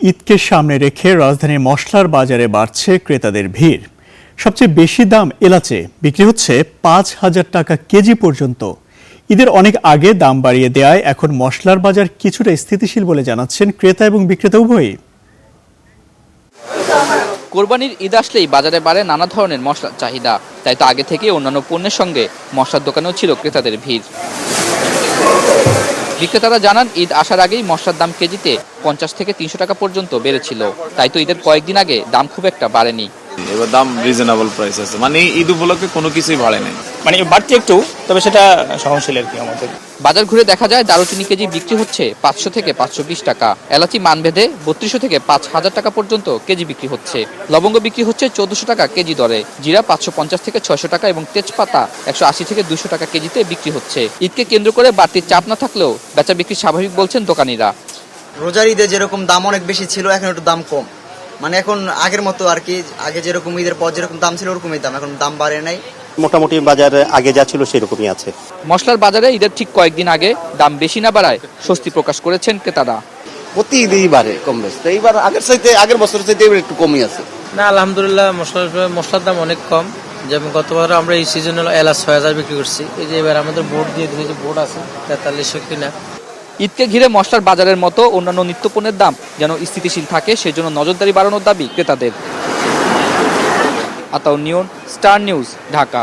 ঈদকে সামনে রেখে রাজধানীর মশলার বাজারে বাড়ছে ক্রেতাদের ভিড়। সবচেয়ে বেশি দাম এলাচে বিক্রি হচ্ছে ৫,০০০ টাকা কেজি পর্যন্ত। ঈদের অনেক আগে দাম বাড়িয়ে দেয়ায় এখন মশলার বাজার কিছুটা স্থিতিশীল বলে জানাচ্ছেন ক্রেতা এবং বিক্রেতা উভয়ই। কোরবানির ঈদ আসলেই বাজারে বাড়ে নানা ধরনের মশলার চাহিদা, তাই তো আগে থেকে অন্যান্য পণ্যের সঙ্গে মশলার দোকানেও ছিল ক্রেতাদের ভিড়। বিক্রেতারা জানান, ঈদ আসার আগেই মশলার দাম কেজিতে ৫০ থেকে ৩০০ টাকা পর্যন্ত বেড়েছিল, তাই তো ঈদের কয়েকদিন আগে দাম খুব একটা বাড়েনি। এবার দাম রিজনেবল প্রাইস আছে, মানে ঈদ উপলক্ষে কোনো কিছুই বাড়ে নাই, মানে বাড়তি একটু, তবে সেটা সহনশীল আর কি। আমাদের বাজার ঘুরে দেখা যায় দারুচিনি কেজি বিক্রি হচ্ছে ৫০০ থেকে ৫২০ টাকা, এলাচি মানভেদে ৩২০০ থেকে ৫,০০০ টাকা পর্যন্ত কেজি বিক্রি হচ্ছে, লবঙ্গ বিক্রি হচ্ছে ১৪০০ টাকা কেজি দরে, জিরা ৫৫০ থেকে ৬০০ টাকা এবং তেজপাতা ১৮০ থেকে ২০০ টাকা কেজিতে বিক্রি হচ্ছে। ঈদকে কেন্দ্র করে বাড়তি চাপ না থাকলেও বেচা বিক্রি স্বাভাবিক বলছেন দোকানিরা। রোজার ঈদে যেরকম দাম অনেক বেশি ছিল, এখন একটু দাম কম, মানে এখন আগের মতো আর কি। আগে যেরকম ঈদের পর যেরকম দাম ছিল ওরকমই দাম, এখন দাম বাড়ে নাই। মোটামুটি বাজারে আগে যা ছিল সেরকমই আছে। মশলার বাজারে ঈদের ঠিক কয়েকদিন আগে দাম বেশি না বাড়ায় স্বস্তি প্রকাশ করেছেন ক্রেতারা। প্রতি ঈদেই বাড়ে কম বেশ, তো এইবার আগের বছরের চাইতে এবার একটু কমই আছে। না, আলহামদুলিল্লাহ মশলার দাম অনেক কম। যেমন গতবার আমরা এই সিজনে এলাচ ৬,০০০ বিক্রি করছি, এই যে এবার আমাদের বোর্ড দিয়ে দিয়েছে, বোর্ড আছে ৪৩০০ কিনা। ঈদকে ঘিরে মশলার বাজারের মতো অন্যান্য নিত্যপণ্যের দাম যেন স্থিতিশীল থাকে, সেজন্য নজরদারি বাড়ানোর দাবি ক্রেতাদের। আতাউর নিয়ন, স্টার নিউজ, ঢাকা।